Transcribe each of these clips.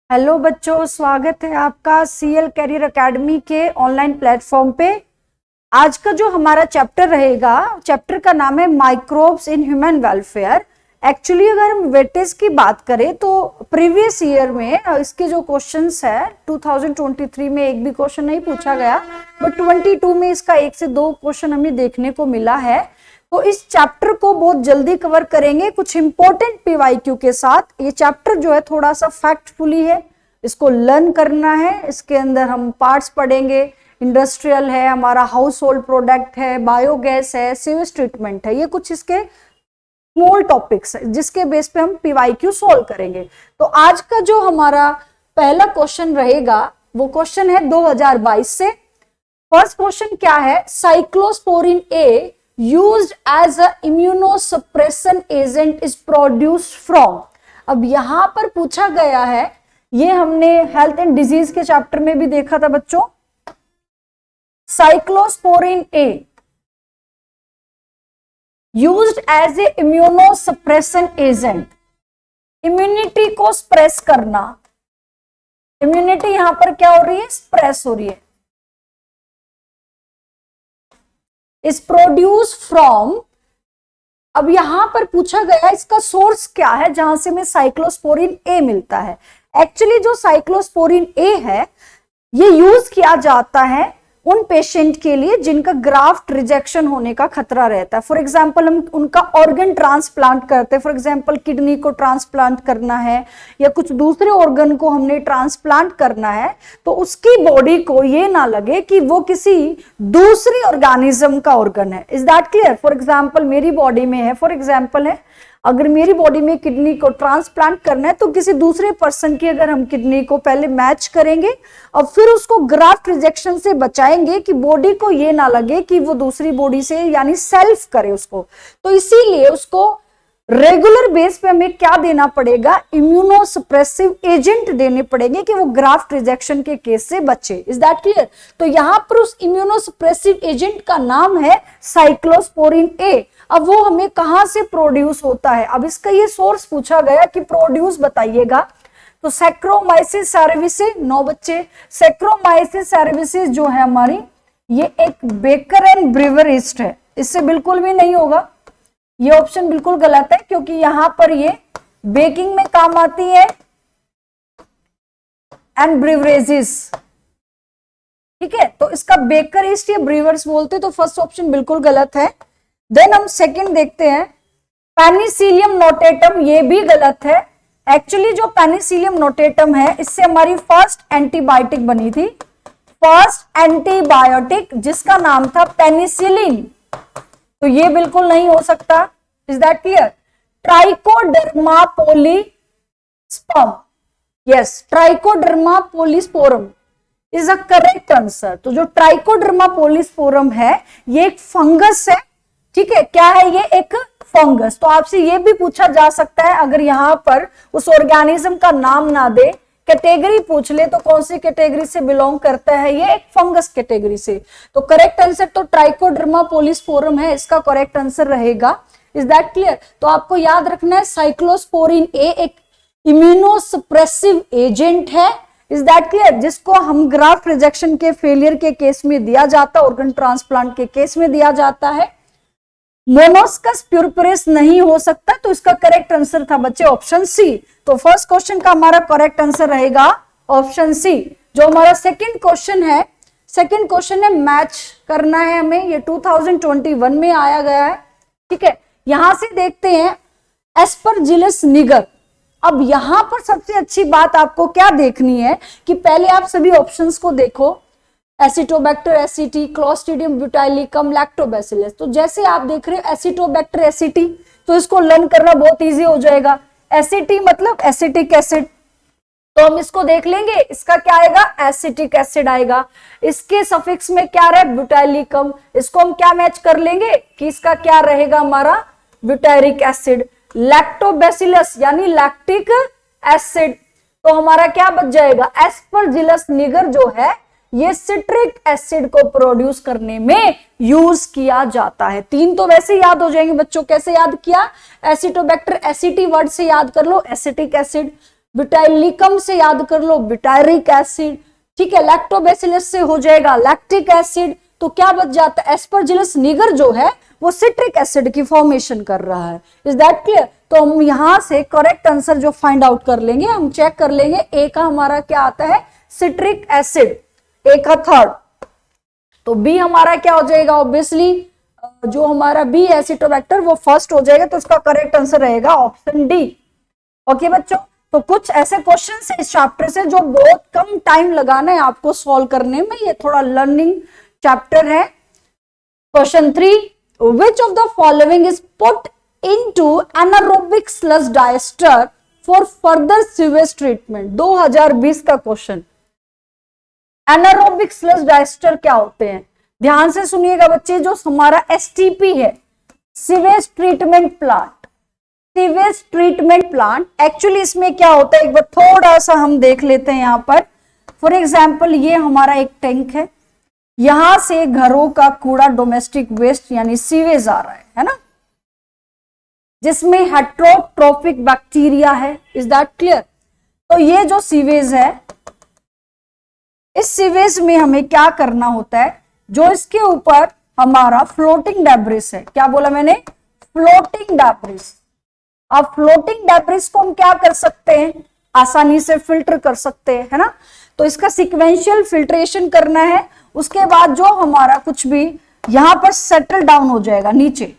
Hello बच्चों, स्वागत है आपका सीएल कैरियर एकेडमी के ऑनलाइन प्लेटफॉर्म पे। आज का जो हमारा चैप्टर रहेगा, चैप्टर का नाम है microbes in human welfare. Actually अगर हम वेटेज की बात करें तो प्रीवियस ईयर में इसके जो क्वेश्चंस है 2023 में एक भी क्वेश्चन नहीं पूछा गया, बट 22 में इसका 1 से 2 क्वेश्चन हमें देखने को मिला है। तो इस चैप्टर को बहुत जल्दी कवर करेंगे कुछ इंपॉर्टेंट पीवाईक्यू के साथ। ये चैप्टर जो है थोड़ा सा फैक्टफुली है, इसको लर्न करना है। इसके अंदर हम पार्ट्स पढ़ेंगे, इंडस्ट्रियल है, हमारा हाउस होल्ड प्रोडक्ट है, बायोगैस है, सीवेज ट्रीटमेंट है। ये कुछ इसके स्मॉल टॉपिक्स है जिसके बेस पे हम पीवाईक्यू सॉल्व करेंगे। तो आज का जो हमारा पहला क्वेश्चन रहेगा वो क्वेश्चन है 2022 से। फर्स्ट क्वेश्चन क्या है, cyclosporin A used as a immunosuppression agent is produced from। अब यहां पर पूछा गया है, ये हमने हेल्थ एंड डिजीज के चैप्टर में भी देखा था बच्चों। Cyclosporin A used as a immunosuppression agent, immunity को स्प्रेस करना। इम्यूनिटी यहां पर क्या हो रही है, स्प्रेस हो रही है। इज प्रोड्यूस फ्रॉम, अब यहां पर पूछा गया इसका सोर्स क्या है जहां से हमें साइक्लोस्पोरिन ए मिलता है। एक्चुअली जो साइक्लोस्पोरिन ए है ये यूज किया जाता है उन पेशेंट के लिए जिनका ग्राफ्ट रिजेक्शन होने का खतरा रहता है। फॉर एग्जांपल हम उनका ऑर्गन ट्रांसप्लांट करते हैं, फॉर एग्जांपल किडनी को ट्रांसप्लांट करना है या कुछ दूसरे ऑर्गन को हमने ट्रांसप्लांट करना है, तो उसकी बॉडी को ये ना लगे कि वो किसी दूसरी ऑर्गेनिज्म का ऑर्गन है। Is that clear? For example मेरी बॉडी में है, फॉर एग्जाम्पल है, अगर मेरी बॉडी में किडनी को ट्रांसप्लांट करना है तो किसी दूसरे पर्सन की अगर हम किडनी को पहले मैच करेंगे और फिर उसको ग्राफ्ट रिजेक्शन से बचाएंगे कि बॉडी को ये ना लगे कि वो दूसरी बॉडी से यानी सेल्फ करे उसको। तो इसीलिए उसको रेगुलर बेस पे हमें क्या देना पड़ेगा, इम्यूनोसप्रेसिव एजेंट देने पड़ेंगे कि वो ग्राफ्ट रिजेक्शन के केस से बचे। Is that clear? तो यहां पर उस इम्यूनोसप्रेसिव एजेंट का नाम है साइक्लोस्पोरिन ए। अब वो हमें कहां से प्रोड्यूस होता है, अब इसका ये सोर्स पूछा गया कि प्रोड्यूस बताइएगा। तो सैक्रोमाइसिस सर्विसेज, 9 बच्चे, सैक्रोमाइसिस सर्विसेज जो है हमारी, ये एक बेकर एंड ब्रीवर ईस्ट है। इससे बिल्कुल भी नहीं होगा, ये ऑप्शन बिल्कुल गलत है क्योंकि यहां पर ये बेकिंग में काम आती है एंड ब्रीवरेजेस। ठीक है, तो इसका बेकर ईस्ट या ब्रीवर्स बोलते, तो फर्स्ट ऑप्शन बिल्कुल गलत है। देन हम सेकंड देखते हैं, पेनिसिलियम नोटेटम, ये भी गलत है। एक्चुअली जो पेनिसिलियम नोटेटम है इससे हमारी फर्स्ट एंटीबायोटिक बनी थी, फर्स्ट एंटीबायोटिक जिसका नाम था पेनिसिलिन, तो ये बिल्कुल नहीं हो सकता। Is that clear? Trichoderma polysporum, yes, Trichoderma polysporum is a correct answer. तो जो ट्राइकोडर्मा पोलिस्पोरम है ये एक फंगस है। ठीक है, क्या है ये, एक फंगस। तो आपसे ये भी पूछा जा सकता है, अगर यहां पर उस ऑर्गेनिज्म का नाम ना दे, कैटेगरी पूछ ले तो कौन सी कैटेगरी से बिलोंग करता है, ये एक फंगस कैटेगरी से। तो करेक्ट आंसर तो ट्राइकोडर्मा पोलिस्पोरम है, इसका करेक्ट आंसर रहेगा। Is that clear? तो आपको याद रखना है साइक्लोस्पोरिन ए एक इम्यूनोसप्रेसिव एजेंट है। Is that clear? जिसको हम ग्राफ्ट रिजेक्शन के फेलियर के केस में दिया जाता है, ऑर्गन ट्रांसप्लांट के केस में दिया जाता है। मोनोस्कस प्यूरपुरेस नहीं हो सकता, तो इसका करेक्ट आंसर था बच्चे ऑप्शन सी। तो फर्स्ट क्वेश्चन का हमारा करेक्ट आंसर रहेगा ऑप्शन सी। जो हमारा सेकंड क्वेश्चन है, सेकंड क्वेश्चन है मैच करना है हमें, ये 2021 में आया गया है। ठीक है, यहां से देखते हैं एस्परजिलस निगर। अब यहां पर सबसे अच्छी बात आपको क्या देखनी है कि पहले आप सभी ऑप्शंस को देखो, एसिटोबैक्टर एसिटी, क्लोस्ट्रिडियम ब्यूटाइलिकम, लैक्टोबैसिलस। तो जैसे आप देख रहे हो एसिटोबैक्टर एसिटी, तो इसको लर्न करना बहुत इजी हो जाएगा। एसिटी मतलब एसिटिक एसिड, तो हम इसको देख लेंगे, इसका क्या आएगा, एसिटिक एसिड आएगा। इसके सफिक्स में क्या रहे, ब्यूटाइलिकम, इसको हम क्या मैच कर लेंगे कि इसका क्या रहेगा हमारा, ब्यूटाइरिक एसिड। लैक्टोबैसिलस यानी लैक्टिक एसिड, तो हमारा क्या बच जाएगा, एस्परजिलस निगर जो है ये सिट्रिक एसिड को प्रोड्यूस करने में यूज किया जाता है। 3 तो वैसे याद हो जाएंगे बच्चों, कैसे याद किया, एसिटोबैक्टर एसिटी वर्ड से याद कर लो, एसिटिक एसिड, ब्यूटाइलिकम से याद कर लो ब्यूटायरिक एसिड, ठीक है। लैक्टोबैसिलस से हो जाएगा लैक्टिक एसिड, तो क्या बच जाता है, एस्परजिलस निगर जो है वो सिट्रिक एसिड की फॉर्मेशन कर रहा है। Is that clear? तो हम यहां से करेक्ट आंसर जो फाइंड आउट कर लेंगे, हम चेक कर लेंगे ए का हमारा क्या आता है, सिट्रिक एसिड, ए का थर्ड। तो बी हमारा क्या हो जाएगा, ऑब्वियसली जो हमारा बी एसिटोबैक्टर वो फर्स्ट हो जाएगा, तो इसका करेक्ट आंसर रहेगा ऑप्शन डी। ओके बच्चों, तो कुछ ऐसे क्वेश्चन है इस चैप्टर से जो बहुत कम टाइम लगाना है आपको सॉल्व करने में, ये थोड़ा लर्निंग चैप्टर है। Question 3, which of the following is put into anaerobic sludge digester for further sewage treatment? 2020 का क्वेश्चन। एनारोबिक स्लज डाइजेस्टर क्या होते हैं, ध्यान से सुनिएगा बच्चे। जो हमारा एसटीपी है, sewage treatment plant, sewage treatment plant, actually इसमें क्या होता है एक बार थोड़ा सा हम देख लेते हैं। यहां पर फॉर एग्जांपल ये हमारा एक टैंक है, यहां से घरों का कूड़ा डोमेस्टिक वेस्ट यानी सीवेज आ रहा है ना, जिसमें हेट्रोट्रोफिक बैक्टीरिया है। Is that clear? तो ये जो सीवेज है, इस सीवेज में हमें क्या करना होता है, जो इसके ऊपर हमारा फ्लोटिंग डेब्रिस है, क्या बोला मैंने, फ्लोटिंग डेब्रिस। अब फ्लोटिंग डेब्रिस को हम क्या कर सकते हैं, आसानी से फिल्टर कर सकते हैं, है ना। तो इसका सिक्वेंशियल फिल्ट्रेशन करना है, उसके बाद जो हमारा कुछ भी यहां पर सेटल डाउन हो जाएगा नीचे,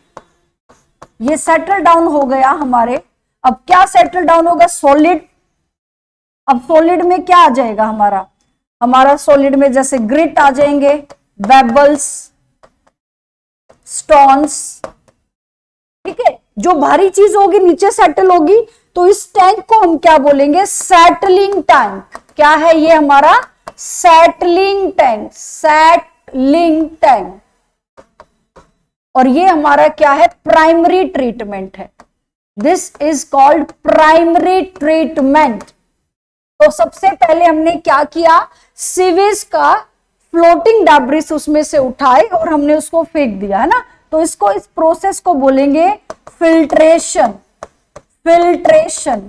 ये सेटल डाउन हो गया हमारे। अब क्या सेटल डाउन होगा, सॉलिड। अब सॉलिड में क्या आ जाएगा हमारा सॉलिड में जैसे ग्रिट आ जाएंगे, वेबल्स, स्टोन्स, ठीक है। जो भारी चीज होगी नीचे सेटल होगी, तो इस टैंक को हम क्या बोलेंगे, सेटलिंग टैंक। क्या है ये हमारा, सेटलिंग टैंक, सेटलिंग टैंक। और ये हमारा क्या है, प्राइमरी ट्रीटमेंट है। This is called primary treatment. तो सबसे पहले हमने क्या किया, सीवेज का फ्लोटिंग डेब्रिस उसमें से उठाए और हमने उसको फेंक दिया, है ना। तो इसको, इस प्रोसेस को बोलेंगे फिल्ट्रेशन, फिल्ट्रेशन।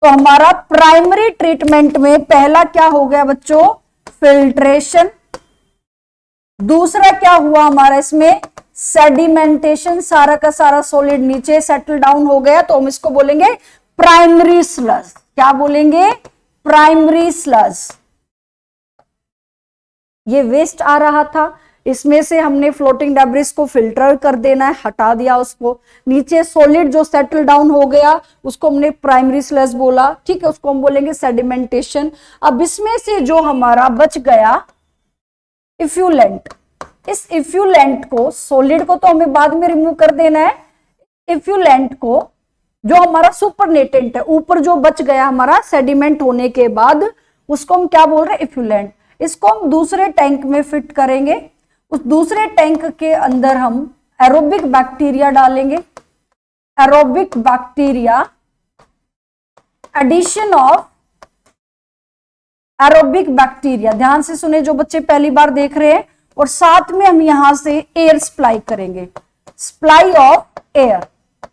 तो हमारा प्राइमरी ट्रीटमेंट में पहला क्या हो गया बच्चों, फिल्ट्रेशन। दूसरा क्या हुआ हमारा इसमें, सेडिमेंटेशन, सारा का सारा सॉलिड नीचे सेटल डाउन हो गया, तो हम इसको बोलेंगे प्राइमरी स्लज। क्या बोलेंगे, प्राइमरी स्लज। ये वेस्ट आ रहा था, इसमें से हमने फ्लोटिंग डेब्रिस को फिल्टर कर देना है, हटा दिया उसको। नीचे सॉलिड जो सेटल डाउन हो गया उसको हमने प्राइमरी स्लज बोला, ठीक है, उसको हम बोलेंगे सेडिमेंटेशन। अब इसमें से जो हमारा बच गया इफ्यूलेंट, इस इफ्यूलेंट को, सॉलिड को तो हमें बाद में रिमूव कर देना है, इफ्यूलेंट को जो हमारा सुपरनेटेंट है, ऊपर जो बच गया हमारा सेडिमेंट होने के बाद, उसको हम क्या बोल रहे हैं, इफ्यूलेंट। इसको हम दूसरे टैंक में फिट करेंगे। उस दूसरे टैंक के अंदर हम एरोबिक बैक्टीरिया डालेंगे, aerobic bacteria, addition of aerobic bacteria. ध्यान से सुने जो बच्चे पहली बार देख रहे हैं, और साथ में हम यहां से एयर सप्लाई करेंगे, सप्लाई ऑफ एयर।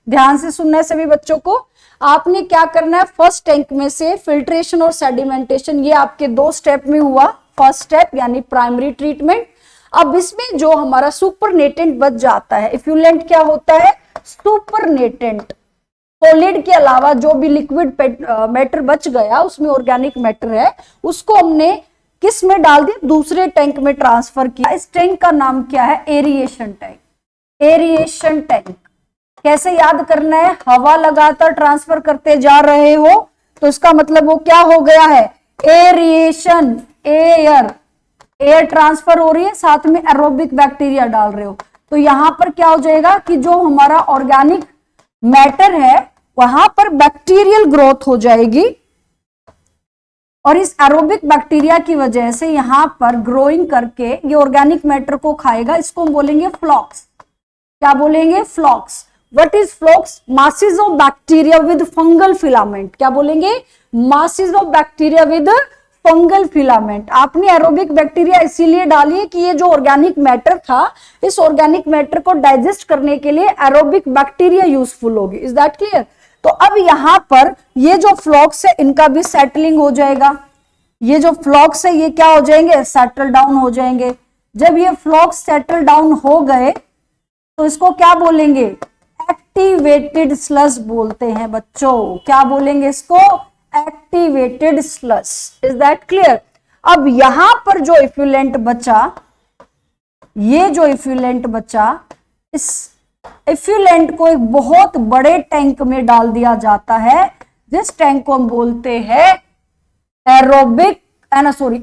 ध्यान से सुनना है सभी बच्चों को। आपने क्या करना है, फर्स्ट टैंक में से फिल्ट्रेशन और सेडिमेंटेशन, ये आपके 2 स्टेप में हुआ। फर्स्ट स्टेप यानी प्राइमरी ट्रीटमेंट। अब इसमें जो हमारा सुपरनेटेंट बच जाता है, इफ्यूलेंट क्या होता है, सुपरनेटेंट। सॉलिड के अलावा जो भी लिक्विड मैटर बच गया, उसमें ऑर्गेनिक मैटर है, उसको हमने किस में डाल दिया, दूसरे टैंक में ट्रांसफर किया। इस टैंक का नाम क्या है, एरिएशन टैंक, एरिएशन टैंक। कैसे याद करना है, हवा लगातार ट्रांसफर करते जा रहे हो तो इसका मतलब वो क्या हो गया है, एरिएशन, एयर, एयर ट्रांसफर हो रही है, साथ में एरोबिक बैक्टीरिया डाल रहे हो, तो यहां पर क्या हो जाएगा कि जो हमारा ऑर्गेनिक मैटर है वहां पर बैक्टीरियल ग्रोथ हो जाएगी, और इस एरोबिक बैक्टीरिया की वजह से यहां पर ग्रोइंग करके ये ऑर्गेनिक मैटर को खाएगा। इसको हम बोलेंगे फ्लॉक्स। क्या बोलेंगे, flocs. What is flocs, masses of bacteria with fungal filament. क्या बोलेंगे, masses of bacteria with fungal filament. आपने एरोबिक बैक्टीरिया इसीलिए डाली है कि ये जो ऑर्गेनिक मैटर था, इस ऑर्गेनिक मैटर को डाइजेस्ट करने के लिए एरोबिक बैक्टीरिया यूजफुल होगी। Is that clear. तो अब यहां पर ये जो फ्लॉक्स है इनका भी सेटलिंग हो जाएगा, ये जो फ्लॉक्स है ये क्या हो जाएंगे, सेटल डाउन हो जाएंगे। जब ये फ्लॉक्स सेटल डाउन हो गए तो इसको क्या बोलेंगे, एक्टिवेटेड स्लस बोलते हैं बच्चों। क्या बोलेंगे इसको, activated sludge. Is that clear. अब यहां पर जो इफ्यूलेंट बचा, ये जो इफ्यूलेंट बचा, इस इफ्यूलेंट को एक बहुत बड़े टैंक में डाल दिया जाता है, जिस टैंक को हम बोलते हैं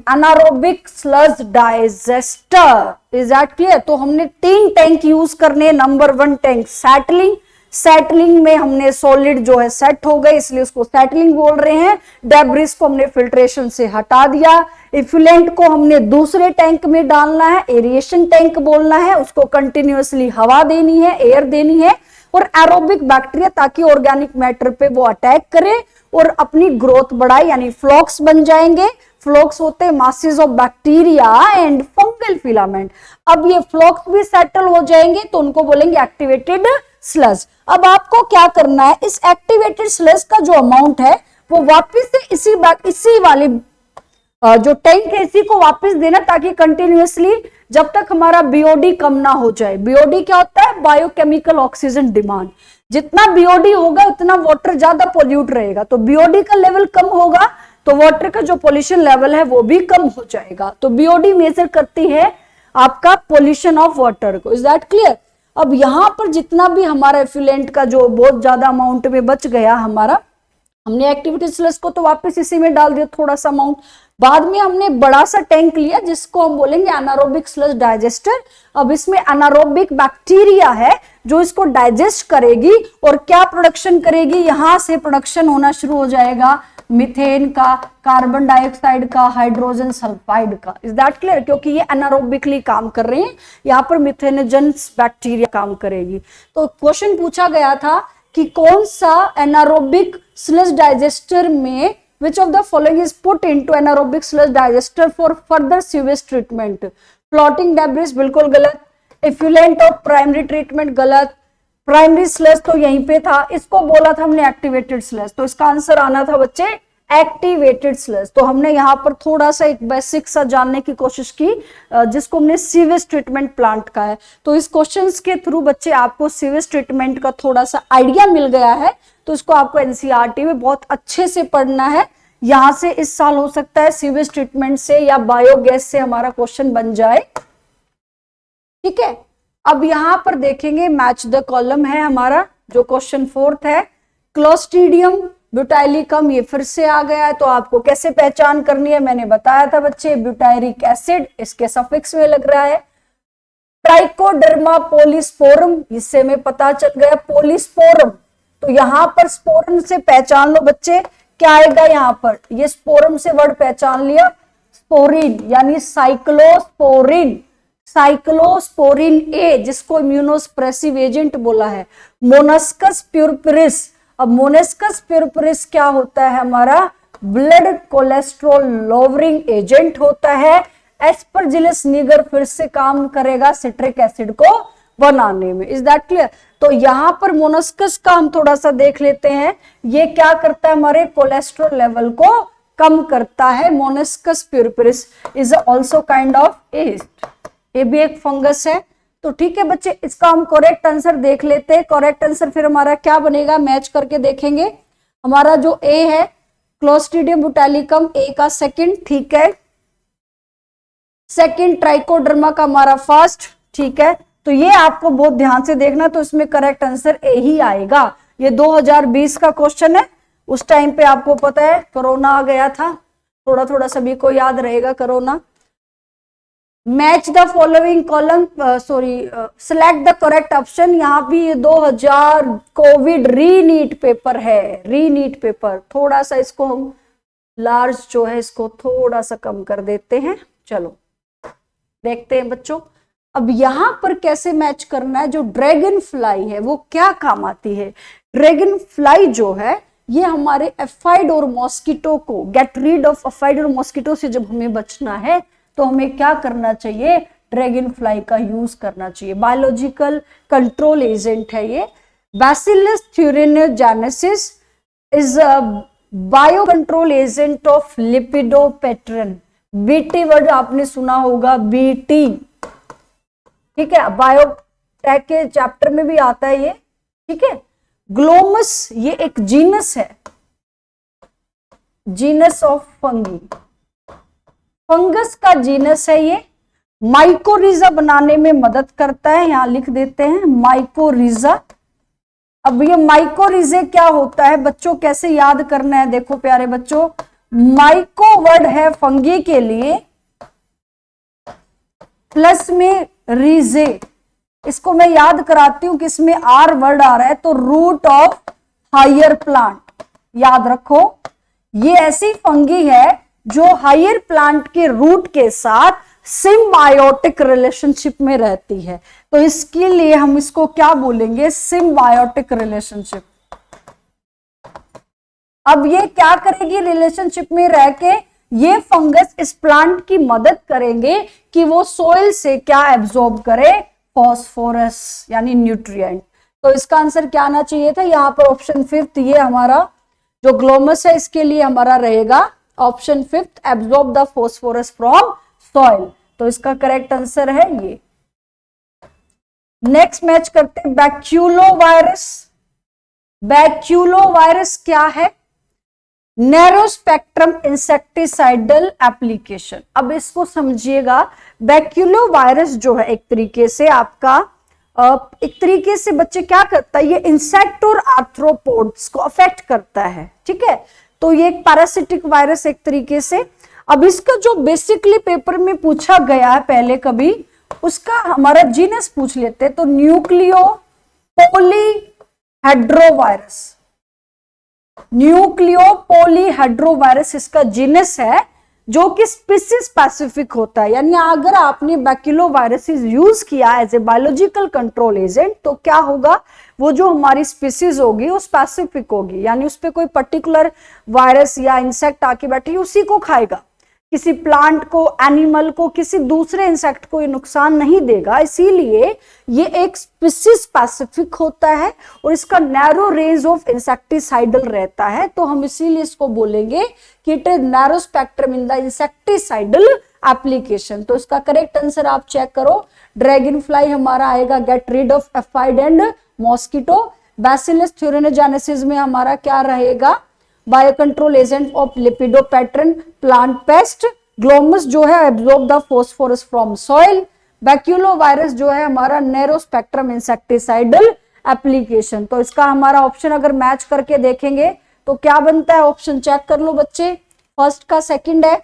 anaerobic sludge digester. Is that clear. तो हमने 3 टैंक यूज करने। नंबर 1 टैंक सेटलिंग, सेटलिंग में हमने सॉलिड जो है सेट हो गए, इसलिए उसको सेटलिंग बोल रहे हैं। डेब्रिस को हमने फिल्ट्रेशन से हटा दिया। इफ्यूलेंट को हमने दूसरे टैंक में डालना है, एरिएशन टैंक बोलना है, उसको कंटिन्यूअसली हवा देनी है, एयर देनी है, और एरोबिक बैक्टीरिया ताकि ऑर्गेनिक मैटर पे वो अटैक करे और अपनी ग्रोथ बढ़ाए, यानी फ्लॉक्स बन जाएंगे। फ्लॉक्स होते हैं masses of bacteria and fungal filament. अब ये फ्लॉक्स भी सेटल हो जाएंगे तो उनको बोलेंगे एक्टिवेटेड स्लज। अब आपको क्या करना है, इस एक्टिवेटेड स्लज का जो अमाउंट है वो वापस से इसी वाले जो टैंक है इसी को वापस देना, ताकि कंटिन्यूअसली जब तक हमारा बीओडी कम ना हो जाए। बीओडी क्या होता है, बायोकेमिकल ऑक्सीजन डिमांड। जितना बीओडी होगा उतना वाटर ज्यादा पोल्यूट रहेगा, तो बीओडी का लेवल कम होगा तो वाटर का जो पोल्यूशन लेवल है वो भी कम हो जाएगा। तो बीओडी मेजर करती है आपका पोल्यूशन ऑफ वाटर को। Is that clear. अब यहां पर जितना भी हमारा इफ्यूलेंट का जो बहुत ज्यादा अमाउंट में बच गया हमारा, हमने एक्टिवेटेड स्लज को तो वापस इसी में डाल दिया थोड़ा सा अमाउंट। बाद में हमने बड़ा सा टैंक लिया जिसको हम बोलेंगे एनारोबिक स्लज डाइजेस्टर। अब इसमें एनारोबिक बैक्टीरिया है जो इसको डाइजेस्ट करेगी और क्या प्रोडक्शन करेगी, यहां से प्रोडक्शन होना शुरू हो जाएगा मीथेन का, कार्बन डाइऑक्साइड का, हाइड्रोजन सल्फाइड का। Is that clear. क्योंकि ये एनारोबिकली काम कर रहे हैं, यहाँ पर मिथेनोजेंस बैक्टीरिया काम करेगी। तो क्वेश्चन पूछा गया था कि कौन सा एनारोबिक स्लज डाइजेस्टर में which of the following is put into anaerobic sludge digester for further sewage treatment। Floating debris बिल्कुल गलत, इफ्यूलेंट ऑफ प्राइमरी ट्रीटमेंट गलत, प्राइमरी स्लज तो यहीं पे था, इसको बोला था हमने एक्टिवेटेड स्लज, तो इसका आंसर आना था बच्चे एक्टिवेटेड स्लज। तो हमने यहाँ पर थोड़ा सा एक बेसिक सा जानने की कोशिश की, जिसको हमने सीवेज ट्रीटमेंट प्लांट का है। तो इस क्वेश्चंस के थ्रू बच्चे आपको सीवेज ट्रीटमेंट का थोड़ा सा आइडिया मिल गया है, तो इसको आपको एनसीईआरटी में बहुत अच्छे से पढ़ना है। यहां से इस साल हो सकता है सीवेज ट्रीटमेंट से या बायोगैस से हमारा क्वेश्चन बन जाए। ठीक है। अब यहां पर देखेंगे मैच द कॉलम है हमारा, जो क्वेश्चन 4th है। क्लोस्ट्रीडियम ब्यूटाइलिकम ये फिर से आ गया है, तो आपको कैसे पहचान करनी है मैंने बताया था बच्चे, ब्यूटायरिक एसिड इसके सफिक्स में लग रहा है। ट्राइकोडर्मा पोलिस्पोरम, इससे में पता चल गया पोलिस्पोरम, तो यहां पर स्पोरम से पहचान लो बच्चे, क्या आएगा यहाँ पर, ये स्पोरम से वर्ड पहचान लिया, स्पोरिन यानी साइक्लोस्पोरिन, साइक्लोस्पोरिन ए जिसको इम्यूनोस्प्रेसिव एजेंट बोला है। मोनस्कस प्यूरपुरिस, अब मोनस्कस प्यूरपुरिस क्या होता है हमारा, ब्लड कोलेस्ट्रॉल लोवरिंग एजेंट होता है। एस्परजिलस निगर फिर से काम करेगा सिट्रिक एसिड को बनाने में। Is that clear. तो यहां पर मोनस्कस का हम थोड़ा सा देख लेते हैं, ये क्या करता है हमारे कोलेस्ट्रॉल लेवल को कम करता है। Monascus purpureus is also kind of yeast, ये भी एक फंगस है। तो ठीक है बच्चे, इसका हम करेक्ट आंसर देख लेते हैं। करेक्ट आंसर फिर हमारा क्या बनेगा, मैच करके देखेंगे। हमारा जो ए है क्लोस्ट्रीडियम ब्यूटाइलिकम, ए का सेकंड, ठीक है। सेकंड ट्राइकोडर्मा का हमारा फर्स्ट, ठीक है। तो ये आपको बहुत ध्यान से देखना, तो इसमें करेक्ट आंसर ए ही आएगा। ये 2020 का क्वेश्चन है, उस टाइम पे आपको पता है कोरोना आ गया था, थोड़ा थोड़ा सभी को याद रहेगा corona. Match the following column, select the correct option. यहाँ भी ये 2000 कोविड रीनीट पेपर है, रीनीट पेपर। थोड़ा सा इसको हम लार्ज जो है इसको थोड़ा सा कम कर देते हैं। चलो देखते हैं बच्चों, अब यहां पर कैसे मैच करना है। जो ड्रैगन फ्लाई है वो क्या काम आती है, ड्रैगन फ्लाई जो है ये हमारे एफाइड और मॉस्किटो को, गेट रीड ऑफ एफाइड और मॉस्किटो से जब हमें बचना है तो हमें क्या करना चाहिए, ड्रैगन फ्लाई का यूज करना चाहिए। बायोलॉजिकल कंट्रोल एजेंट है ये। Bacillus thuringiensis is a biocontrol agent of lipidopatrin. BT word आपने सुना होगा, बीटी, ठीक है, बायोटेक के चैप्टर में भी आता है ये, ठीक है। ग्लोमस ये एक जीनस है, जीनस ऑफ फंगी, फंगस का जीनस है ये। माइकोरिजा बनाने में मदद करता है, यहां लिख देते हैं माइकोरिजा। अब ये माइकोरिजे क्या होता है बच्चों, कैसे याद करना है, देखो प्यारे बच्चों, माइको वर्ड है फंगी के लिए, प्लस में रीजे, इसको मैं याद कराती हूं कि इसमें आर वर्ड आ रहा है, तो रूट ऑफ हायर प्लांट, याद रखो। ये ऐसी फंगी है जो हायर प्लांट के रूट के साथ सिम्बायोटिक रिलेशनशिप में रहती है, तो इसके लिए हम इसको क्या बोलेंगे, सिम्बायोटिक रिलेशनशिप। अब ये क्या करेगी, रिलेशनशिप में रह के ये फंगस इस प्लांट की मदद करेंगे कि वो सोइल से क्या एब्जॉर्ब करे, फॉस्फोरस यानी न्यूट्रिएंट। तो इसका आंसर क्या आना चाहिए था, यहां पर ऑप्शन फिफ्थ, ये हमारा जो ग्लोमस है इसके लिए हमारा रहेगा option fifth, absorb the phosphorus from soil. तो इसका करेक्ट आंसर है ये। नेक्स्ट मैच करते हैं बैक्यूलो वायरस। बैक्यूलो वायरस क्या है, नैरो स्पेक्ट्रम इंसेक्टिसाइडल एप्लीकेशन। अब इसको समझिएगा, बैक्यूलो वायरस जो है एक तरीके से आपका एक तरीके से बच्चे क्या करता है, ये इंसेक्ट और आर्थ्रोपोड्स को अफेक्ट करता है, ठीक है। तो ये एक पैरासिटिक वायरस एक तरीके से। अब इसका जो बेसिकली पेपर में पूछा गया है पहले कभी, उसका हमारा जीनस पूछ लेते हैं, तो न्यूक्लियो पॉलीहेड्रोवायरस, न्यूक्लियो पॉलीहेड्रोवायरस इसका जीनस है, जो कि स्पीसीज स्पेसिफिक होता है। यानी अगर आपने बैक्यूलो वायरसेस यूज किया as a biological control agent, तो क्या होगा, वो जो हमारी स्पीसीज होगी वो स्पेसिफिक होगी, यानी उस पर कोई पर्टिकुलर वायरस या इंसेक्ट आके बैठी उसी को खाएगा, किसी प्लांट को, एनिमल को, किसी दूसरे इंसेक्ट को ये नुकसान नहीं देगा। इसीलिए ये एक स्पीसीज स्पेसिफिक होता है और इसका नैरो रेंज ऑफ इंसेक्टिसाइडल रहता है, तो हम इसीलिए इसको बोलेंगे कि it is narrow spectrum in the insecticidal application. तो इसका करेक्ट आंसर आप चेक करो, ड्रैगन फ्लाई हमारा आएगा get rid of aphid and mosquito. Bacillus thuringiensis में हमारा क्या रहेगा, biocontrol agent of lepidopteran, plant pest. Glomus जो है absorb the phosphorus from soil. Baculovirus जो है हमारा नैरो स्पेक्ट्रम इंसेक्टिसाइडल एप्लीकेशन। तो इसका हमारा ऑप्शन अगर मैच करके देखेंगे तो क्या बनता है, ऑप्शन चेक कर लो बच्चे, फर्स्ट का सेकंड है,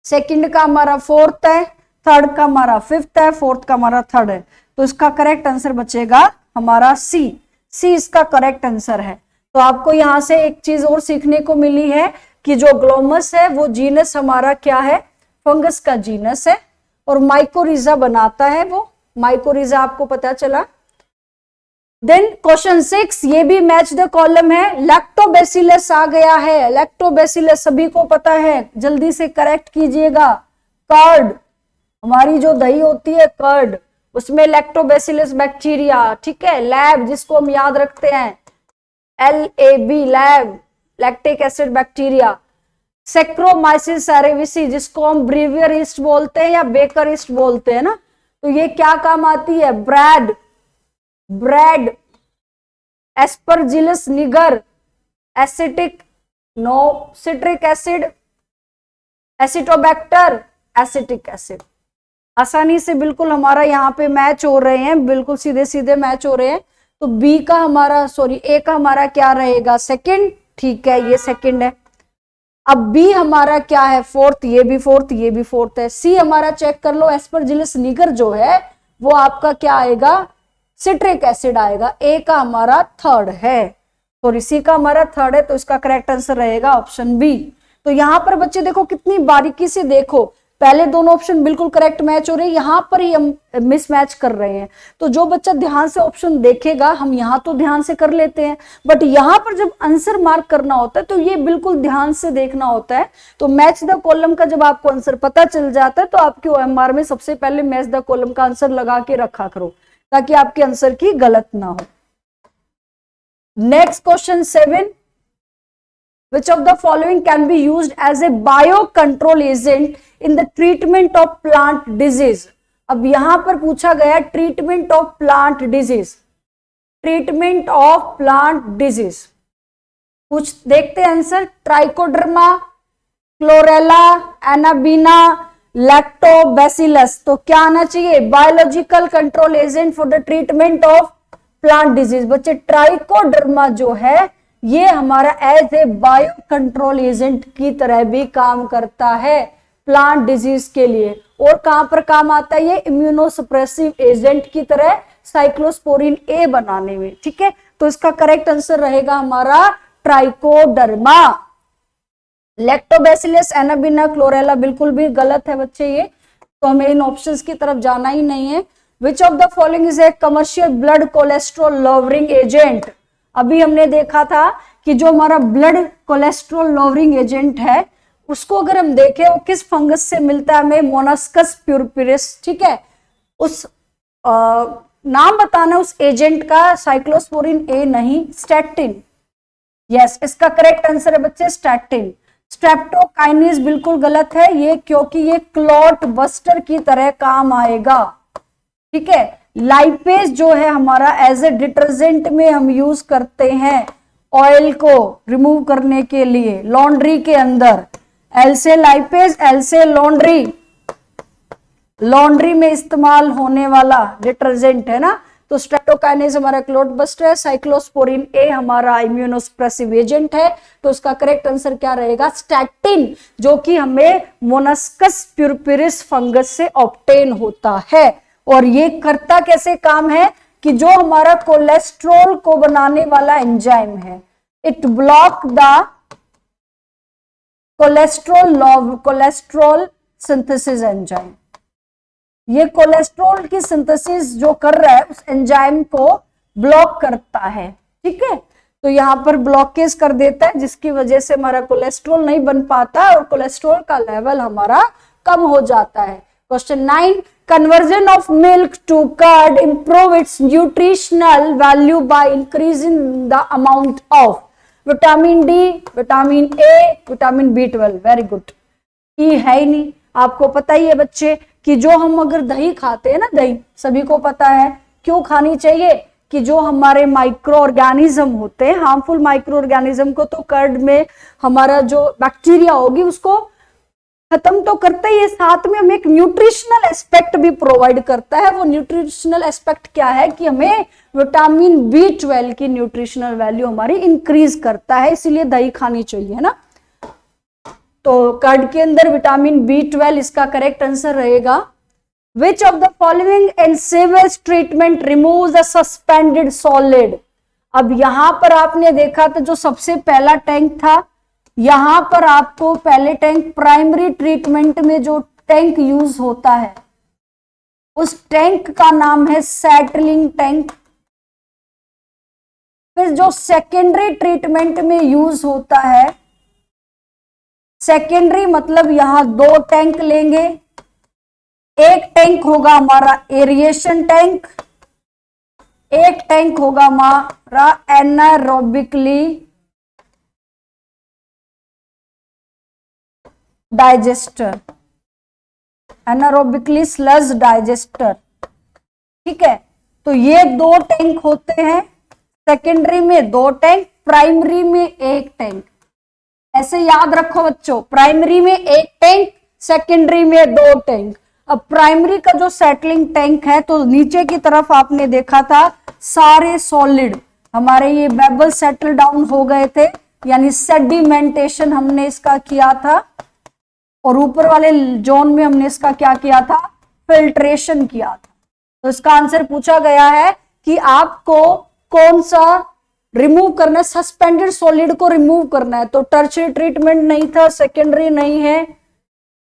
सेकंड का हमारा फोर्थ है, थर्ड का हमारा फिफ्थ है, फोर्थ का हमारा थर्ड है। तो इसका करेक्ट आंसर बचेगा हमारा सी, सी इसका करेक्ट आंसर है। तो आपको यहां से एक चीज और सीखने को मिली है कि जो ग्लोमस है वो जीनस हमारा क्या है, फंगस का जीनस है, और माइकोरिजा बनाता है वो, माइकोरिजा आपको पता चला। देन क्वेश्चन 6, ये भी मैच द कॉलम है, लैक्टोबैसिलस आ गया है। लैक्टोबैसिलस सभी को पता है, जल्दी से करेक्ट कीजिएगा। कर्ड, हमारी जो दही होती है कर्ड, उसमें लैक्टोबैसिलस बैक्टीरिया, ठीक है। लैब जिसको हम याद रखते हैं LAB, lab, lactic acid bacteria. Saccharomyces cerevisiae जिसको हम ब्रीवियर ईस्ट बोलते हैं या बेकर ईस्ट बोलते हैं ना, तो ये क्या काम आती है, bread, bread. Aspergillus niger, acetic, no citric acid, acetobacter, acetic acid. आसानी से बिल्कुल हमारा यहाँ पे मैच हो रहे हैं, बिल्कुल सीधे सीधे मैच हो रहे हैं। तो बी का हमारा ए का हमारा क्या रहेगा, सेकंड, ठीक है, ये सेकंड है। अब बी हमारा क्या है, फोर्थ, ये भी फोर्थ, ये भी फोर्थ है। सी हमारा चेक कर लो, एस्परजिलस निगर जो है वो आपका क्या आएगा, सिट्रिक एसिड आएगा। ए का हमारा थर्ड है, सॉरी सी का हमारा थर्ड है, तो इसका करेक्ट आंसर रहेगा ऑप्शन बी। तो यहां पर बच्चे देखो कितनी बारीकी से देखो, पहले दोनों ऑप्शन बिल्कुल करेक्ट मैच हो रहे हैं, यहां पर ही हम मिसमैच कर रहे हैं। तो जो बच्चा ध्यान से ऑप्शन देखेगा, हम यहां तो ध्यान से कर लेते हैं, बट यहां पर जब आंसर मार्क करना होता है तो ये बिल्कुल ध्यान से देखना होता है। तो मैच द कॉलम का जब आपको आंसर पता चल जाता है तो आपके OMR में सबसे पहले मैच द कॉलम का आंसर लगा के रखा करो, ताकि आपके आंसर की गलत ना हो। Next question 7, which of the following can be used as a biocontrol agent in the treatment of plant disease? अब यहां पर पूछा गया treatment of plant disease, treatment of plant disease कुछ देखते हैं answer. Trichoderma, chlorella, anabaena, lactobacillus. तो क्या आना चाहिए? Biological control agent for the treatment of plant disease. बच्चे ट्राइकोडर्मा जो है ये हमारा as a bio control agent की तरह भी काम करता है प्लांट डिजीज के लिए। और कहां पर काम आता है ये? इम्यूनोसप्रेसिव एजेंट की तरह साइक्लोस्पोरिन ए बनाने में। ठीक है, तो इसका करेक्ट आंसर रहेगा हमारा ट्राइकोडर्मा। लैक्टोबैसिलस, एनाबिना, क्लोरेला बिल्कुल भी गलत है बच्चे ये, तो हमें इन ऑप्शंस की तरफ जाना ही नहीं है। विच of the following is a commercial blood cholesterol lowering agent? अभी हमने देखा था कि जो हमारा ब्लड कोलेस्ट्रॉल लोअरिंग एजेंट है उसको अगर हम देखें वो किस फंगस से मिलता है हमें? मोनास्कस प्यूरपुरिस। ठीक है, उस नाम बताना उस एजेंट का, साइक्लोस्पोरिन ए नहीं, स्टैटिन। यस, इसका करेक्ट आंसर है बच्चे स्टैटिन। स्ट्रेप्टोकाइनेज बिल्कुल गलत है ये, क्योंकि ये क्लॉट बस्टर की तरह काम आएगा। ठीक है, लाइपेज जो है हमारा एज ए डिटर्जेंट में हम यूज करते हैं ऑयल को रिमूव करने के लिए लॉन्ड्री के अंदर। एल से लाइपेज, एल से लॉन्ड्री, लॉन्ड्री में इस्तेमाल होने वाला डिटर्जेंट है ना। तो स्ट्रेप्टोकाइनेज हमारा क्लॉट बस्टर है, साइक्लोस्पोरिन ए हमारा इम्यूनोसप्रेसिव एजेंट है। तो इसका करेक्ट आंसर क्या रहेगा? स्टैटिन, जो कि हमें मोनास्कस प्यूरपुरिस फंगस से ऑब्टेन होता है। और ये करता कैसे काम है कि जो हमारा कोलेस्ट्रॉल को बनाने वाला एंजाइम है, it block the cholesterol synthesis enzyme. ये कोलेस्ट्रॉल की सिंथेसिस जो कर रहा है उस एंजाइम को ब्लॉक करता है। ठीक है, तो यहां पर ब्लॉकेज कर देता है, जिसकी वजह से हमारा कोलेस्ट्रॉल नहीं बन पाता और कोलेस्ट्रॉल का लेवल हमारा कम हो जाता है। Question 9, conversion of milk to curd improve its nutritional value by increasing the amount of vitamin D, vitamin A, vitamin B12। Very good. E है ही नहीं, आपको पता ही है बच्चे कि जो हम अगर दही खाते हैं ना, दही सभी को पता है क्यों खानी चाहिए, कि जो हमारे माइक्रो ऑर्गेनिज्म होते हैं, हार्मफुल माइक्रो ऑर्गेनिज्म को तो कर्ड में हमारा जो बैक्टीरिया होगी उसको खत्म तो करता ही है, साथ में हमें एक न्यूट्रिशनल एस्पेक्ट भी प्रोवाइड करता है। वो न्यूट्रिशनल एस्पेक्ट क्या है कि हमें विटामिन B12 की न्यूट्रिशनल वैल्यू हमारी इंक्रीज करता है, इसीलिए दही खानी चाहिए ना। तो कर्ड के अंदर विटामिन B12 इसका करेक्ट आंसर रहेगा। Which of the following in sewage treatment removes the suspended solid? अब यहां पर आपने देखा था जो सबसे पहला टैंक था, यहां पर आपको पहले टैंक प्राइमरी ट्रीटमेंट में जो टैंक यूज होता है उस टैंक का नाम है सेटलिंग टैंक। फिर जो सेकेंडरी ट्रीटमेंट में यूज होता है, सेकेंडरी मतलब यहां 2 टैंक लेंगे। एक टैंक होगा हमारा एरिएशन टैंक, एक टैंक होगा हमारा anaerobically digester, anaerobically sludge digester. ठीक है, तो ये 2 टैंक होते हैं, सेकेंडरी में 2 टैंक, प्राइमरी में 1 टैंक। ऐसे याद रखो बच्चों, प्राइमरी में 1 टैंक, सेकेंडरी में 2 टैंक। अब प्राइमरी का जो सेटलिंग टैंक है, तो नीचे की तरफ आपने देखा था सारे सॉलिड हमारे ये बेबल सेटल डाउन हो गए थे, यानी सेडिमेंटेशन हमने इसका किया था, और ऊपर वाले जोन में हमने इसका क्या किया था? फिल्ट्रेशन किया था। तो इसका आंसर पूछा गया है कि आपको कौन सा रिमूव करना है? सस्पेंडेड सॉलिड को रिमूव करना है। तो टर्शियरी ट्रीटमेंट नहीं था, सेकेंडरी नहीं है,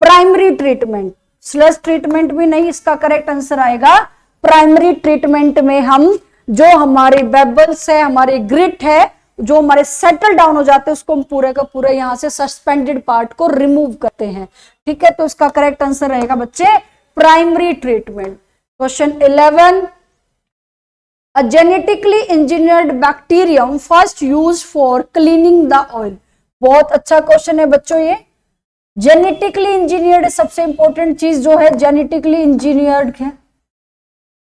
प्राइमरी ट्रीटमेंट, स्लज ट्रीटमेंट भी नहीं। इसका करेक्ट आंसर आएगा प्राइमरी ट्रीटमेंट में हम जो हमारे बेबल्स है, हमारे ग्रिट है, जो हमारे सेटल डाउन हो जाते हैं, उसको हम पूरे का पूरा यहां से सस्पेंडेड पार्ट को रिमूव करते हैं। ठीक है, तो इसका करेक्ट आंसर रहेगा बच्चे primary treatment. Question 11, a genetically engineered bacterium first use for cleaning the oil. बहुत अच्छा क्वेश्चन है बच्चों ये। जेनेटिकली इंजीनियर्ड सबसे इंपॉर्टेंट चीज जो है जेनेटिकली इंजीनियर्ड है,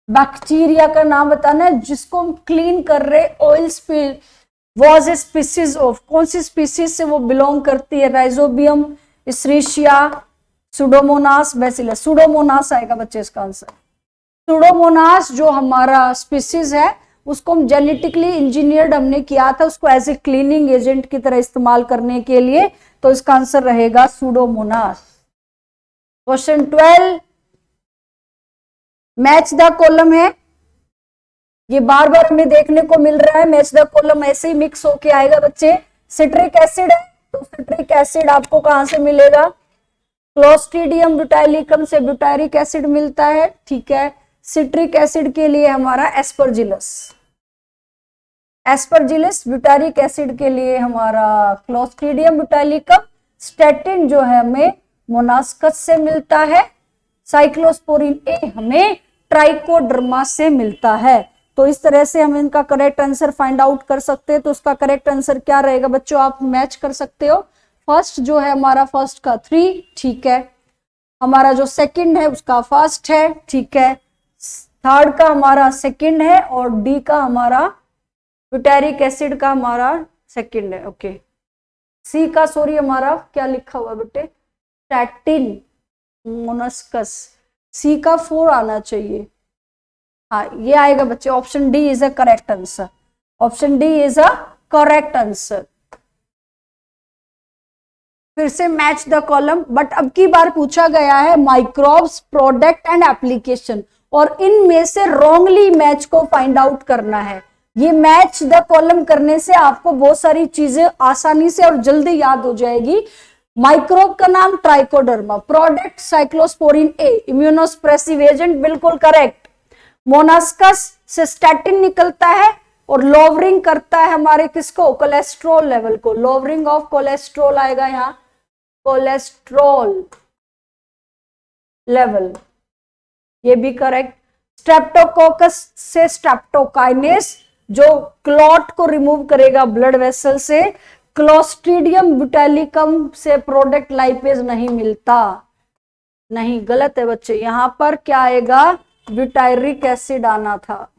बैक्टीरिया का नाम बताना है जिसको हम क्लीन कर रहे। Oil spill was a species of, कौन सी स्पीसीज से वो बिलोंग करती है? Rhizobium, escherichia, pseudomonas, bacillus. Pseudomonas आएगा बच्चे इसका आंसर। सुडोमोनास जो हमारा स्पीसीज है उसको हम जेनेटिकली इंजीनियर्ड हमने किया था, उसको एज ए क्लीनिंग एजेंट की तरह इस्तेमाल करने के लिए, तो इसका आंसर रहेगा Pseudomonas. Question 12, match the column है, ये बार बार हमें देखने को मिल रहा है। मैच द कॉलम ऐसे ही मिक्स होके आएगा बच्चे। सिट्रिक एसिड है तो सिट्रिक एसिड आपको कहां से मिलेगा? क्लोस्ट्रीडियम ब्यूटाइलिकम से ब्यूटारिक एसिड मिलता है, ठीक है। सिट्रिक एसिड के लिए हमारा एस्परजिलस, एस्परजिलस। ब्यूटारिक एसिड के लिए हमारा क्लोस्ट्रीडियम ब्यूटाइलिकम। स्टेटिन जो है हमें मोनास्कस से मिलता है। साइक्लोस्पोरिन ए हमें ट्राइकोडर्मा से मिलता है। तो इस तरह से हम इनका करेक्ट आंसर फाइंड आउट कर सकते हैं। तो उसका करेक्ट आंसर क्या रहेगा बच्चों? आप मैच कर सकते हो। फर्स्ट जो है हमारा फर्स्ट का 3, ठीक है। हमारा जो सेकंड है उसका फर्स्ट है, ठीक है। थर्ड का हमारा सेकंड है और डी का हमारा ब्यूटारिक एसिड का हमारा सेकंड है, ओके। सी का सॉरी हमारा क्या लिखा हुआ बेटे? Statin Monascus. सी का 4 आना चाहिए, हाँ ये आएगा बच्चे। Option D is a correct answer. Option D is a correct answer. फिर से मैच द कॉलम, बट अब की बार पूछा गया है माइक्रोब्स, प्रोडक्ट एंड एप्लीकेशन, और इनमें से रॉन्गली मैच को फाइंड आउट करना है। ये मैच द कॉलम करने से आपको बहुत सारी चीजें आसानी से और जल्दी याद हो जाएगी। माइक्रोब का नाम ट्राइकोडर्मा, प्रोडक्ट साइक्लोस्पोरिन ए, इम्यूनोसप्रेसिव एजेंट बिल्कुल करेक्ट। मोनास्कस से स्टैटिन निकलता है और लोवरिंग करता है हमारे किसको? कोलेस्ट्रॉल लेवल को। लोवरिंग ऑफ कोलेस्ट्रॉल आएगा यहाँ, कोलेस्ट्रॉल लेवल, ये भी करेक्ट। स्ट्रेप्टोकोकस से स्ट्रेप्टोकाइनेस जो क्लॉट को रिमूव करेगा ब्लड वेसल से। क्लोस्ट्रीडियम ब्यूटाइलिकम से प्रोडक्ट लाइपेज नहीं मिलता, नहीं, गलत है बच्चे। यहां पर क्या आएगा? ब्यूटायरिक एसिड आना था।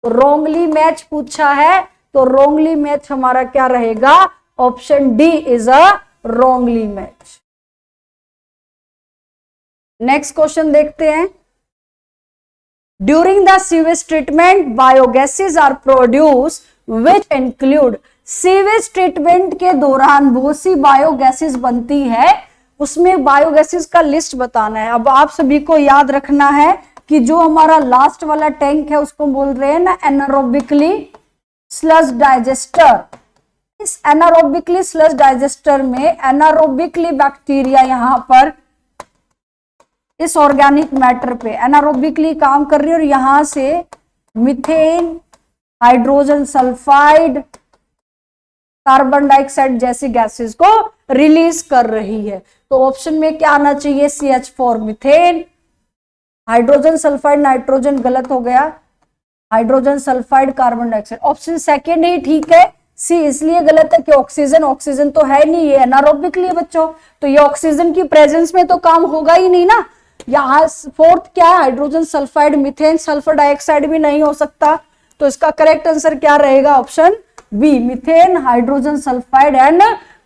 रॉन्गली मैच पूछा है तो रॉन्गली मैच हमारा क्या रहेगा? Option D is a wrongly match. Next question देखते हैं। During the sewage treatment biogases are produce which include. Sewage treatment के दौरान बहुत सी बायोगैसेस बनती है, उसमें बायोगैसेस का लिस्ट बताना है। अब आप सभी को याद रखना है कि जो हमारा लास्ट वाला टैंक है उसको बोल रहे हैं ना एनारोबिकली स्लज डाइजेस्टर। इस एनारोबिकली स्लज डाइजेस्टर में एनारोबिकली बैक्टीरिया यहां पर इस ऑर्गेनिक मैटर पे एनारोबिकली काम कर रही है और यहां से methane, hydrogen sulphide, carbon dioxide जैसी गैसेस को रिलीज कर रही है। तो ऑप्शन में क्या आना चाहिए? CH4 methane, hydrogen sulphide nitrogen गलत हो गया, hydrogen sulphide carbon dioxide. Option second ही ठीक है, सी इसलिए गलत है कि ऑक्सीजन, ऑक्सीजन तो है नहीं, ये एनारोबिकली है बच्चों, तो ये ऑक्सीजन की प्रेजेंस में तो काम होगा ही नहीं ना। यहाँ फोर्थ क्या है? Hydrogen sulphide methane, sulphur dioxide भी नहीं हो सकता। तो इसका करेक्ट आंसर क्या रहेगा? Option B, methane, hydrogen sulphide and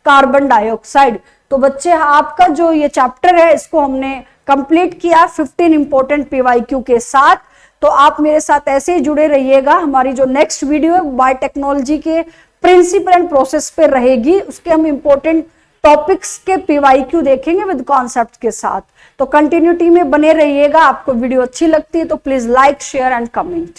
carbon dioxide. तो बच्चे आपका जो ये चैप्टर है इसको हमने कंप्लीट किया 15 इंपॉर्टेंट PYQ के साथ। तो आप मेरे साथ ऐसे ही जुड़े रहिएगा। हमारी जो नेक्स्ट वीडियो है बायोटेक्नोलॉजी के प्रिंसिपल एंड प्रोसेस पे रहेगी, उसके हम इंपॉर्टेंट टॉपिक्स के PYQ देखेंगे विद कॉन्सेप्ट के साथ। तो कंटिन्यूटी में बने रहिएगा। आपको वीडियो अच्छी लगती है तो please like, share and comment.